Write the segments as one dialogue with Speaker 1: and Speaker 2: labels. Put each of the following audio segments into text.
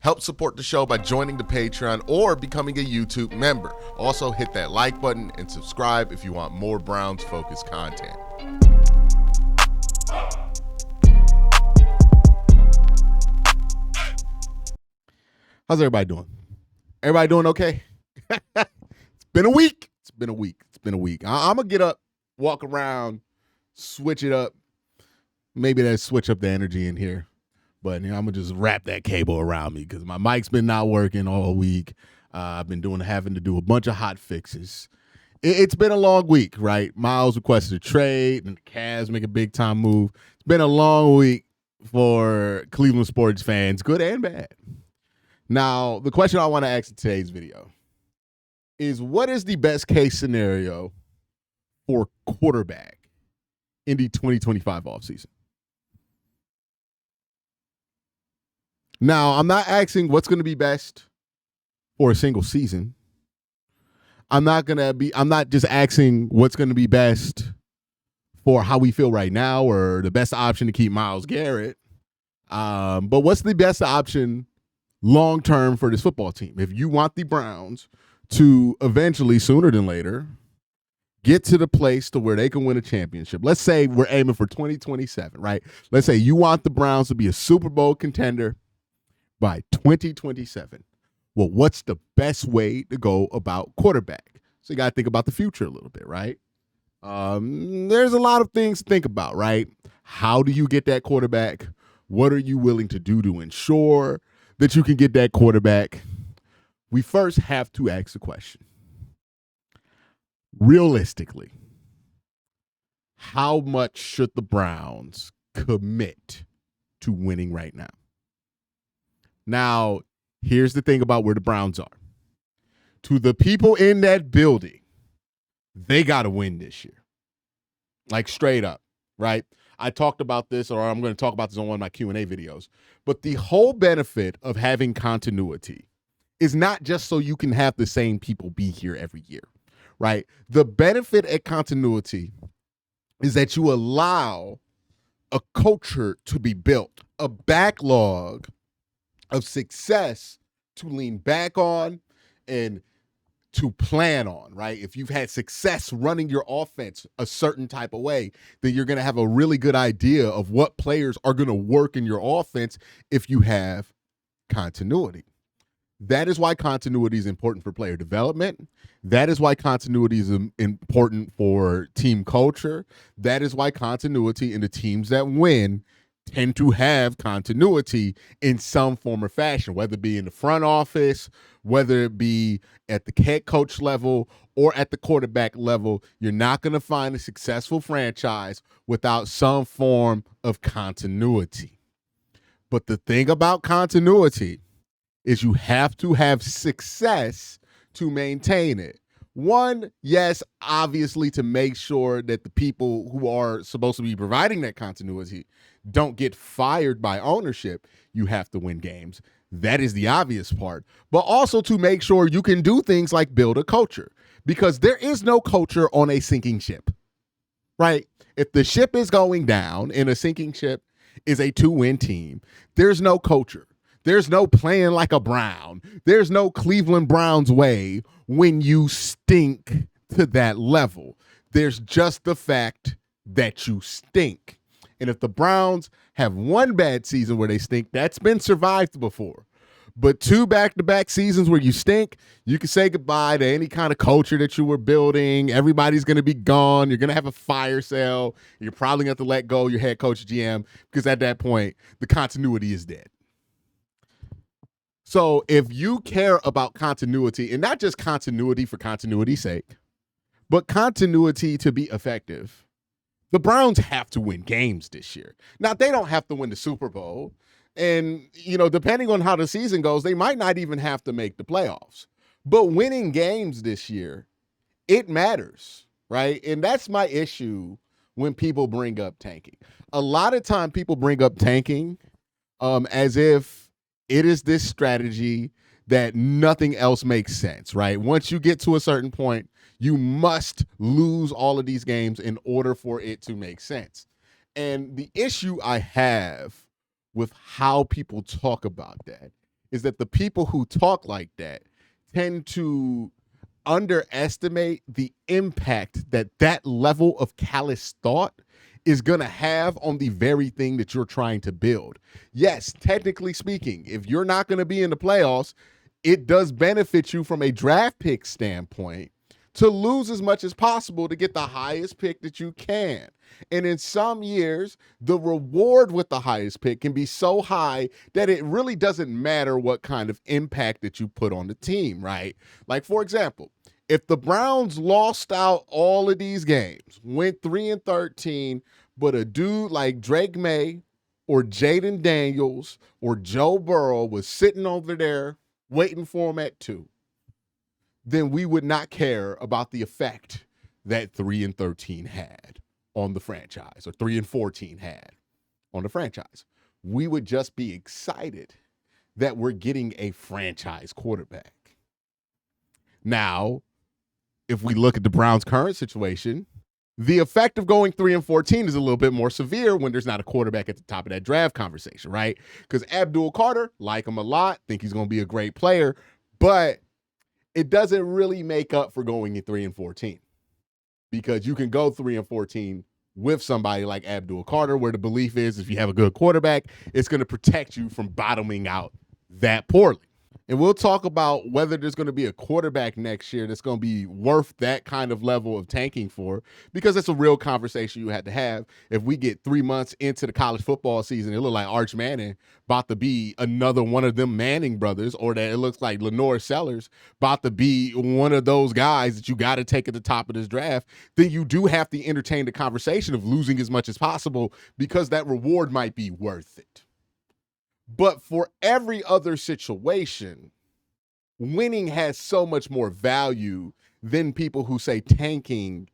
Speaker 1: Help support the show by joining the Patreon or becoming a YouTube member. Also, hit that like button and subscribe if you want more Browns-focused content. How's everybody doing? Everybody doing okay? It's been a week. I'm going to get up, walk around, switch it up. Maybe that switch up the energy in here. But I'm gonna just wrap that cable around me because my mic's been not working all week. I've been having to do a bunch of hot fixes. It's been a long week, right? Miles requested a trade, and the Cavs make a big time move. It's been a long week for Cleveland sports fans, good and bad. Now, the question I want to ask in today's video is, what is the best case scenario for quarterback in the 2025 offseason? Now, I'm not asking what's going to be best for a single season. I'm not just asking what's going to be best for how we feel right now or the best option to keep Myles Garrett. But what's the best option long-term for this football team? If you want the Browns to eventually, sooner than later, get to the place to where they can win a championship. Let's say we're aiming for 2027, right? Let's say you want the Browns to be a Super Bowl contender by 2027. Well, what's the best way to go about quarterback? So you got to think about the future a little bit, right? There's a lot of things to think about, right? How do you get that quarterback? What are you willing to do to ensure that you can get that quarterback? We first have to ask the question. Realistically, how much should the Browns commit to winning right now? Now, here's the thing about where the Browns are. To the people in that building, they got to win this year. Like straight up, right? I talked about this, or I'm going to talk about this on one of my Q&A videos. But the whole benefit of having continuity is not just so you can have the same people be here every year, right? The benefit at continuity is that you allow a culture to be built, a backlog of success to lean back on and to plan on, right? If you've had success running your offense a certain type of way, then you're going to have a really good idea of what players are going to work in your offense if you have continuity. That is why continuity is important for player development. That is why continuity is important for team culture. That is why continuity in the teams that win tend to have continuity in some form or fashion, whether it be in the front office, whether it be at the head coach level or at the quarterback level. You're not going to find a successful franchise without some form of continuity. But the thing about continuity is you have to have success to maintain it. One, yes, obviously to make sure that the people who are supposed to be providing that continuity don't get fired by ownership. You have to win games. That is the obvious part. But also to make sure you can do things like build a culture, because there is no culture on a sinking ship, right? If the ship is going down and a sinking ship is a 2-win team, there's no culture. There's no playing like a Brown. There's no Cleveland Browns way when you stink to that level. There's just the fact that you stink. And if the Browns have one bad season where they stink, that's been survived before. But 2 back-to-back seasons where you stink, you can say goodbye to any kind of culture that you were building. Everybody's going to be gone. You're going to have a fire sale. You're probably going to have to let go of your head coach GM because at that point, the continuity is dead. So if you care about continuity, and not just continuity for continuity's sake, but continuity to be effective, the Browns have to win games this year. Now, they don't have to win the Super Bowl. And, depending on how the season goes, they might not even have to make the playoffs. But winning games this year, it matters, right? And that's my issue when people bring up tanking. A lot of time people bring up tanking as if it is this strategy that nothing else makes sense, right? Once you get to a certain point, you must lose all of these games in order for it to make sense. And the issue I have with how people talk about that is that the people who talk like that tend to underestimate the impact that that level of callous thought is going to have on the very thing that you're trying to build. Yes, technically speaking, if you're not going to be in the playoffs, it does benefit you from a draft pick standpoint to lose as much as possible to get the highest pick that you can. And in some years, the reward with the highest pick can be so high that it really doesn't matter what kind of impact that you put on the team, right? Like, for example, if the Browns lost out all of these games, went 3-13, but a dude like Drake May or Jaden Daniels or Joe Burrow was sitting over there waiting for him at 2, then we would not care about the effect that 3-13 had on the franchise, or 3-14 had on the franchise. We would just be excited that we're getting a franchise quarterback. Now, if we look at the Browns' current situation, the effect of going 3-14 is a little bit more severe when there's not a quarterback at the top of that draft conversation, right? Because Abdul Carter, like him a lot, think he's going to be a great player, but it doesn't really make up for going in 3-14, because you can go 3-14 with somebody like Abdul Carter, where the belief is if you have a good quarterback, it's going to protect you from bottoming out that poorly. And we'll talk about whether there's going to be a quarterback next year that's going to be worth that kind of level of tanking for, because it's a real conversation you had to have. If we get 3 months into the college football season, it look like Arch Manning about to be another one of them Manning brothers, or that it looks like Lenore Sellers about to be one of those guys that you got to take at the top of this draft, then you do have to entertain the conversation of losing as much as possible, because that reward might be worth it. But for every other situation, winning has so much more value than people who say tanking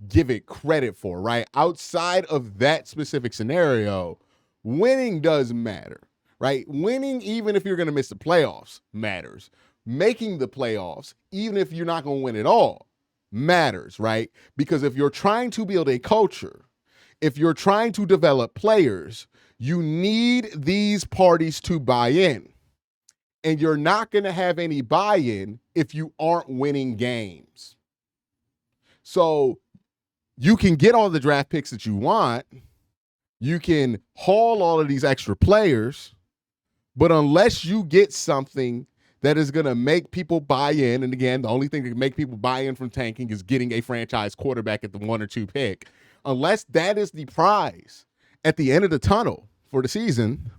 Speaker 1: give it credit for, right? Outside of that specific scenario, winning does matter, right? Winning, even if you're going to miss the playoffs, matters. Making the playoffs, even if you're not going to win at all, matters, right? Because if you're trying to build a culture, if you're trying to develop players, you need these parties to buy in. And you're not going to have any buy-in if you aren't winning games. So you can get all the draft picks that you want. You can haul all of these extra players. But unless you get something that is going to make people buy in, and again, the only thing that can make people buy in from tanking is getting a franchise quarterback at the 1 or 2 pick. Unless that is the prize at the end of the tunnel for the season,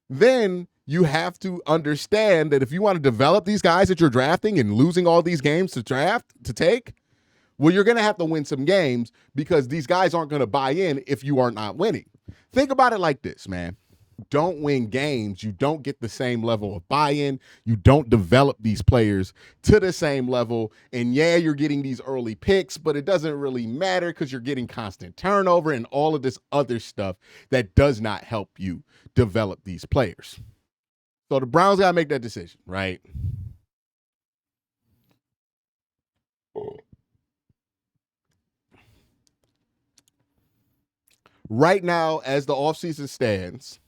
Speaker 1: then you have to understand that if you want to develop these guys that you're drafting and losing all these games to take, well, you're going to have to win some games, because these guys aren't going to buy in if you are not winning. Think about it like this, man. Don't win games, you don't get the same level of buy-in. You don't develop these players to the same level. And yeah, you're getting these early picks, but it doesn't really matter because you're getting constant turnover and all of this other stuff that does not help you develop these players. So the Browns got to make that decision, right? Right now, as the offseason stands,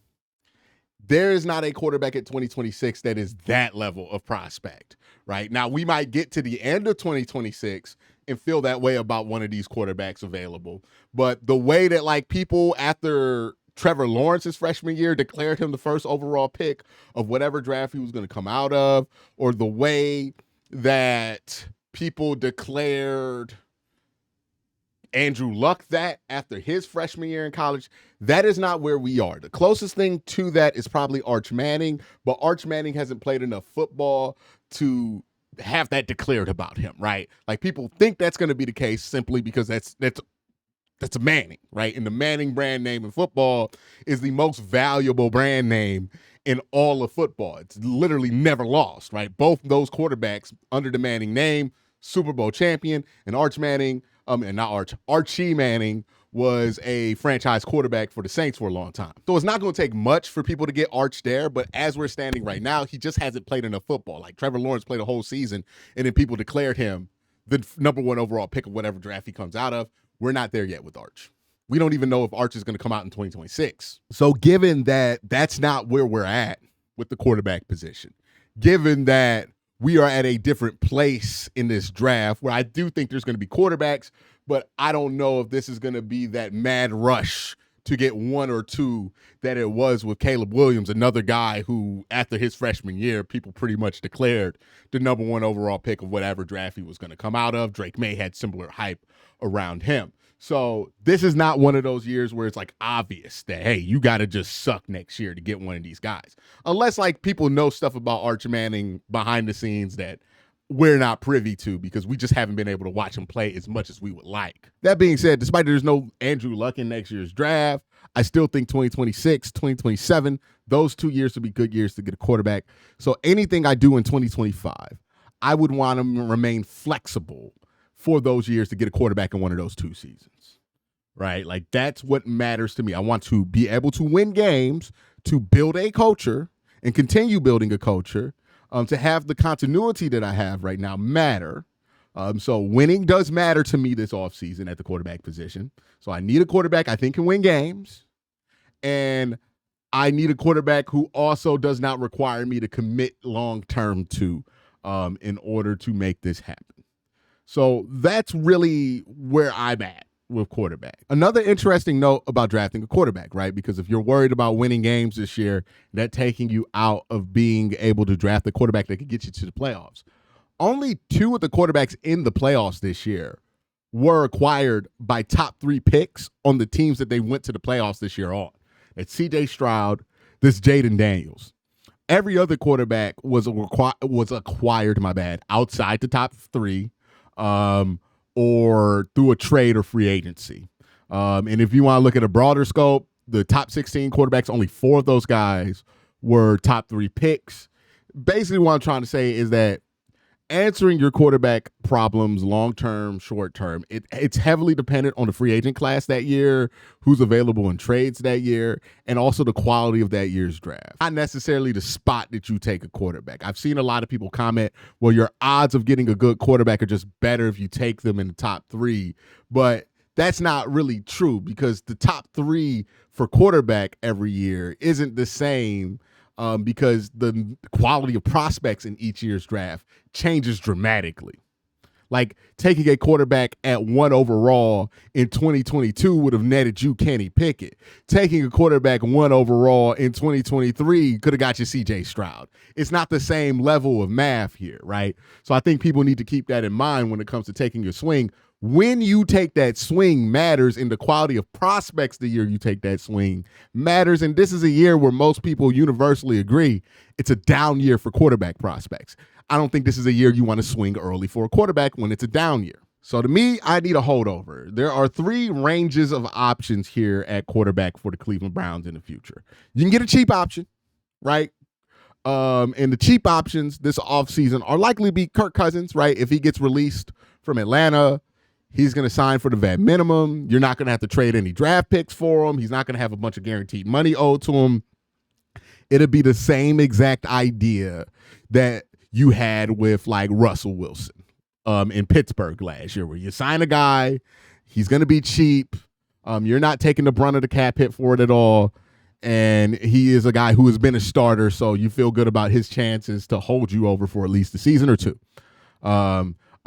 Speaker 1: there is not a quarterback at 2026 that is that level of prospect, right? Now, we might get to the end of 2026 and feel that way about one of these quarterbacks available. But the way that, like, people after Trevor Lawrence's freshman year declared him the first overall pick of whatever draft he was going to come out of, or the way that people declared Andrew Luck that after his freshman year in college, that is not where we are. The closest thing to that is probably Arch Manning, but Arch Manning hasn't played enough football to have that declared about him, right? Like, people think that's going to be the case simply because that's a Manning, right? And the Manning brand name in football is the most valuable brand name in all of football. It's literally never lost, right? Both those quarterbacks under the Manning name, Super Bowl champion, and Arch Manning, Archie Manning was a franchise quarterback for the Saints for a long time. So it's not going to take much for people to get Arch there, but as we're standing right now, he just hasn't played enough football. Like, Trevor Lawrence played a whole season, and then people declared him the number 1 overall pick of whatever draft he comes out of. We're not there yet with Arch. We don't even know if Arch is going to come out in 2026. So given that that's not where we're at, with the quarterback position, given that we are at a different place in this draft where I do think there's going to be quarterbacks, but I don't know if this is going to be that mad rush to get one or two that it was with Caleb Williams, another guy who, after his freshman year, people pretty much declared the number one overall pick of whatever draft he was going to come out of. Drake May had similar hype around him. So this is not one of those years where it's like obvious that, hey, you got to just suck next year to get one of these guys. Unless like people know stuff about Arch Manning behind the scenes that we're not privy to because we just haven't been able to watch him play as much as we would like. That being said, despite there's no Andrew Luck in next year's draft, I still think 2026, 2027, those 2 years will be good years to get a quarterback. So anything I do in 2025, I would want to remain flexible for those years to get a quarterback in one of those 2 seasons, right? Like that's what matters to me. I want to be able to win games, to build a culture and continue building a culture, to have the continuity that I have right now matter. So winning does matter to me this offseason at the quarterback position. So I need a quarterback I think can win games. And I need a quarterback who also does not require me to commit long-term to in order to make this happen. So that's really where I'm at with quarterback. Another interesting note about drafting a quarterback, right? Because if you're worried about winning games this year, that taking you out of being able to draft a quarterback that could get you to the playoffs. Only 2 of the quarterbacks in the playoffs this year were acquired by top 3 picks on the teams that they went to the playoffs this year on. It's C.J. Stroud, this Jaden Daniels. Every other quarterback was acquired, outside the top 3, or through a trade or free agency. And if you want to look at a broader scope, the top 16 quarterbacks, only 4 of those guys were top 3 picks. Basically, what I'm trying to say is that answering your quarterback problems long-term, short-term, it's heavily dependent on the free agent class that year, who's available in trades that year, and also the quality of that year's draft. Not necessarily the spot that you take a quarterback. I've seen a lot of people comment, well, your odds of getting a good quarterback are just better if you take them in the top 3, but that's not really true because the top 3 for quarterback every year isn't the same because the quality of prospects in each year's draft changes dramatically. Like taking a quarterback at 1 overall in 2022 would have netted you Kenny Pickett. Taking a quarterback 1 overall in 2023 could have got you C.J. Stroud. It's not the same level of math here, right? So I think people need to keep that in mind when it comes to taking your swing. When you take that swing matters, and the quality of prospects the year you take that swing matters. And this is a year where most people universally agree it's a down year for quarterback prospects. I don't think this is a year you want to swing early for a quarterback when it's a down year. So to me, I need a holdover. There are 3 ranges of options here at quarterback for the Cleveland Browns in the future. You can get a cheap option, right? And the cheap options this offseason are likely to be Kirk Cousins, right? If he gets released from Atlanta, he's going to sign for the vet minimum. You're not going to have to trade any draft picks for him. He's not going to have a bunch of guaranteed money owed to him. It'll be the same exact idea that you had with like Russell Wilson in Pittsburgh last year, where you sign a guy, he's going to be cheap. You're not taking the brunt of the cap hit for it at all. And he is a guy who has been a starter, so you feel good about his chances to hold you over for at least a season or 2.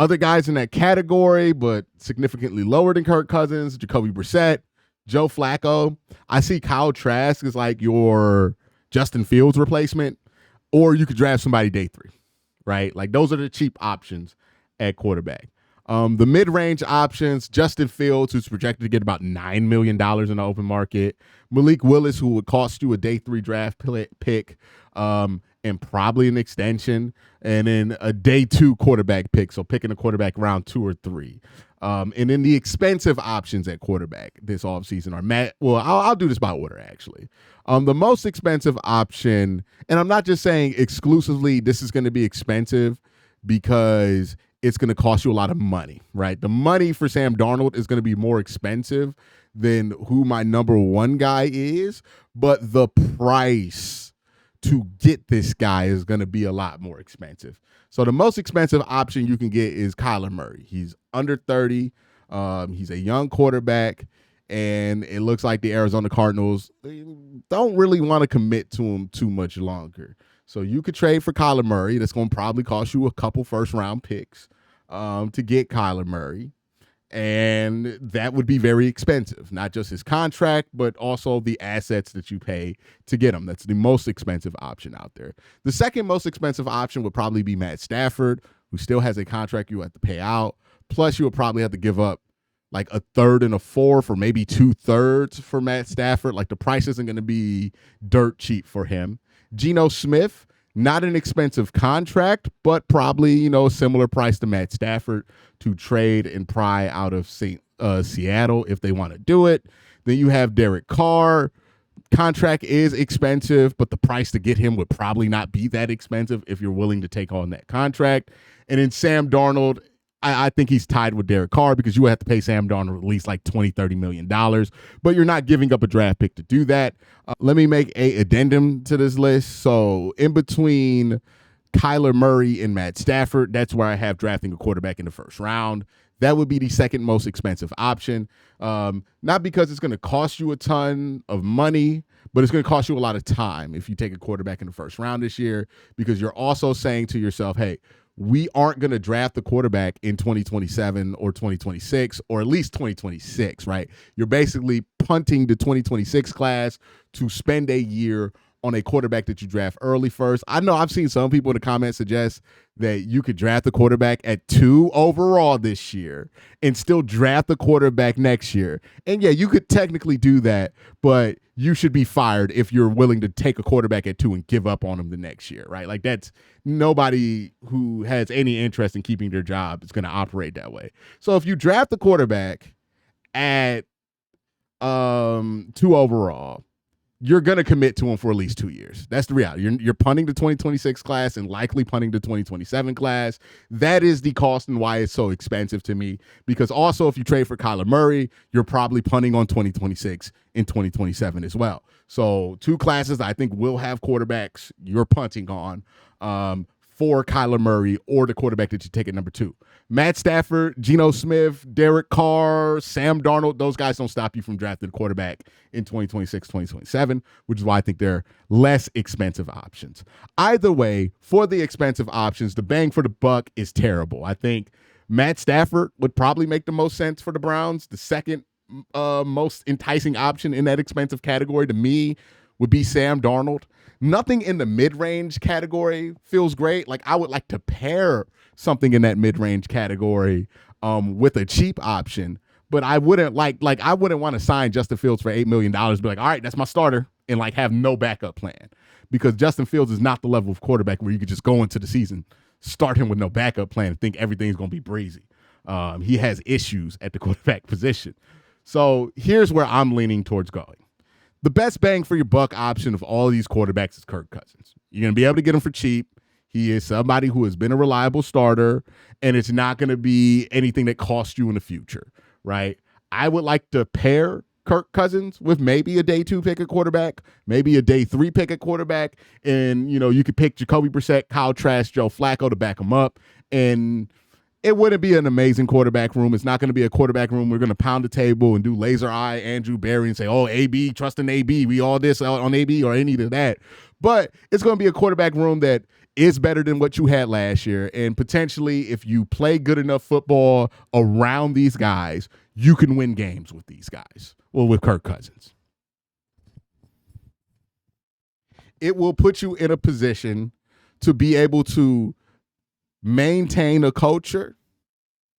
Speaker 1: Other guys in that category, but significantly lower than Kirk Cousins, Jacoby Brissett, Joe Flacco. I see Kyle Trask as like your Justin Fields replacement, or you could draft somebody day 3, right? Like those are the cheap options at quarterback. The mid-range options, Justin Fields, who's projected to get about $9 million in the open market. Malik Willis, who would cost you a day 3 draft pick, and probably an extension, and then a day 2 quarterback pick. So picking a quarterback round 2 or 3. And then the expensive options at quarterback this offseason are I'll do this by order actually. The most expensive option, and I'm not just saying exclusively this is going to be expensive because it's going to cost you a lot of money, right? The money for Sam Darnold is going to be more expensive than who my number 1 guy is, but the price to get this guy is going to be a lot more expensive. So the most expensive option you can get is Kyler Murray. He's under 30. He's a young quarterback, And it looks like the Arizona Cardinals don't really want to commit to him too much longer. So you could trade for Kyler Murray. That's going to probably cost you a couple first-round picks to get Kyler Murray. And that would be very expensive, not just his contract, but also the assets that you pay to get him. That's the most expensive option out there. The second most expensive option would probably be Matt Stafford, who still has a contract you have to pay out. Plus, you would probably have to give up like a third and a fourth or maybe 2/3 for Matt Stafford. Like the price isn't going to be dirt cheap for him. Geno Smith, not an expensive contract, but probably, a similar price to Matt Stafford to trade and pry out of Seattle if they want to do it. Then you have Derek Carr. Contract is expensive, but the price to get him would probably not be that expensive if you're willing to take on that contract. And then Sam Darnold, I think he's tied with Derek Carr because you would have to pay Sam Darnold at least like $20-30 million, but you're not giving up a draft pick to do that. Let me make a addendum to this list. So in between Kyler Murray and Matt Stafford, that's where I have drafting a quarterback in the first round. That would be the second most expensive option. Not because it's going to cost you a ton of money, but it's going to cost you a lot of time if you take a quarterback in the first round this year, because you're also saying to yourself, hey, we aren't going to draft the quarterback in 2027 or 2026, or at least 2026, right? You're basically punting the 2026 class to spend a year on a quarterback that you draft early first. I know I've seen some people in the comments suggest that you could draft the quarterback at 2 overall this year and still draft the quarterback next year. And yeah, you could technically do that, but you should be fired if you're willing to take a quarterback at 2 and give up on him the next year, right? Like that's nobody who has any interest in keeping their job is going to operate that way. So if you draft the quarterback at 2 overall, you're going to commit to him for at least 2 years. That's the reality. You're punting the 2026 class and likely punting the 2027 class. That is the cost and why it's so expensive to me, because also if you trade for Kyler Murray, you're probably punting on 2026 and 2027 as well. So 2 classes I think will have quarterbacks you're punting on for Kyler Murray or the quarterback that you take at number 2. Matt Stafford, Geno Smith, Derek Carr, Sam Darnold, those guys don't stop you from drafting a quarterback in 2026, 2027, which is why I think they're less expensive options. Either way, for the expensive options, the bang for the buck is terrible. I think Matt Stafford would probably make the most sense for the Browns. The second most enticing option in that expensive category to me would be Sam Darnold. Nothing in the mid-range category feels great. Like I would like to pair something in that mid-range category with a cheap option, but I wouldn't I wouldn't want to sign Justin Fields for $8 million, be like, all right, that's my starter, and like have no backup plan, because Justin Fields is not the level of quarterback where you could just go into the season, start him with no backup plan and think everything's going to be breezy. He has issues at the quarterback position. So here's where I'm leaning towards going. The best bang for your buck option of all of these quarterbacks is Kirk Cousins. You're going to be able to get him for cheap. He is somebody who has been a reliable starter, and it's not going to be anything that costs you in the future, right? I would like to pair Kirk Cousins with maybe a day 2 pick at quarterback, maybe a day 3 pick at quarterback, and, you could pick Jacoby Brissett, Kyle Trask, Joe Flacco to back him up, and it wouldn't be an amazing quarterback room. It's not going to be a quarterback room we're going to pound the table and do laser eye Andrew Berry and say, oh, AB, trust in AB. We all this on AB or any of that. But it's going to be a quarterback room that is better than what you had last year. And potentially, if you play good enough football around these guys, you can win games with these guys. Well, with Kirk Cousins. It will put you in a position to be able to maintain a culture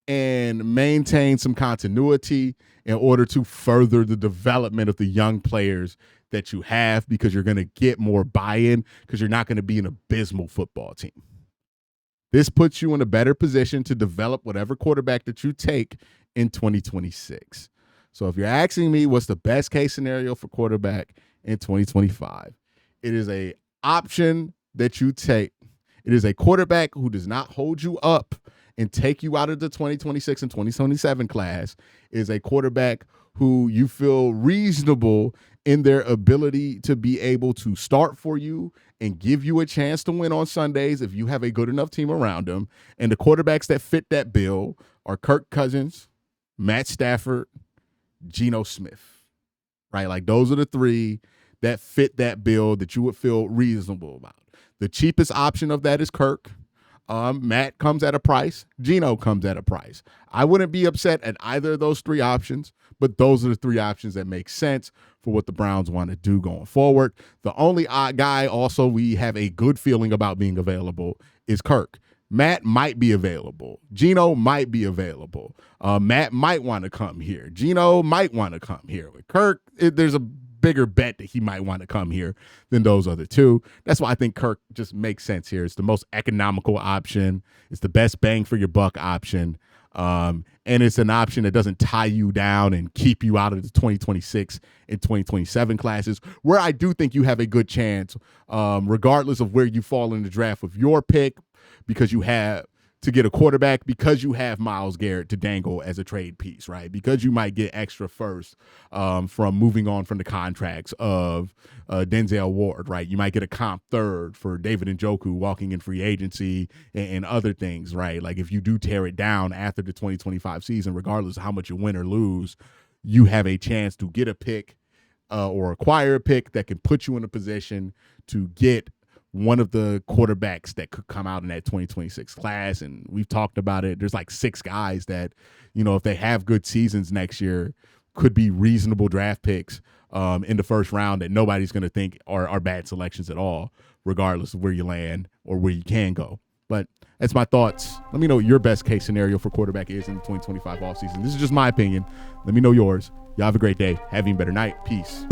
Speaker 1: and maintain some continuity in order to further the development of the young players that you have, because you're going to get more buy-in because you're not going to be an abysmal football team. This puts you in a better position to develop whatever quarterback that you take in 2026. So if you're asking me what's the best case scenario for quarterback in 2025, it is a option that you take. It is a quarterback who does not hold you up and take you out of the 2026 and 2027 class. It is a quarterback who you feel reasonable in their ability to be able to start for you and give you a chance to win on Sundays if you have a good enough team around them. And the quarterbacks that fit that bill are Kirk Cousins, Matt Stafford, Geno Smith, right? Like those are the three that fit that bill that you would feel reasonable about. The cheapest option of that is Kirk. Matt comes at a price. Geno comes at a price. I wouldn't be upset at either of those three options, but those are the three options that make sense for what the Browns want to do going forward. The only guy also we have a good feeling about being available is Kirk. Matt might be available. Geno might be available. Matt might want to come here. Geno might want to come here. With Kirk, there's a bigger bet that he might want to come here than those other two. That's why I think Kirk just makes sense here. It's the most economical option. It's the best bang for your buck option. And it's an option that doesn't tie you down and keep you out of the 2026 and 2027 classes, where I do think you have a good chance, regardless of where you fall in the draft with your pick, because you have to get a quarterback, because you have Myles Garrett to dangle as a trade piece, right? Because you might get extra first from moving on from the contracts of Denzel Ward, right? You might get a comp third for David Njoku walking in free agency and other things, right? Like if you do tear it down after the 2025 season, regardless of how much you win or lose, you have a chance to get a pick or acquire a pick that can put you in a position to get one of the quarterbacks that could come out in that 2026 class. And we've talked about it. There's like 6 guys that, you know, if they have good seasons next year, could be reasonable draft picks in the first round that nobody's going to think are bad selections at all, regardless of where you land or where you can go. But that's my thoughts. Let me know what your best case scenario for quarterback is in the 2025 offseason. This is just my opinion. Let me know yours. Y'all have a great day. Have an even better night. Peace.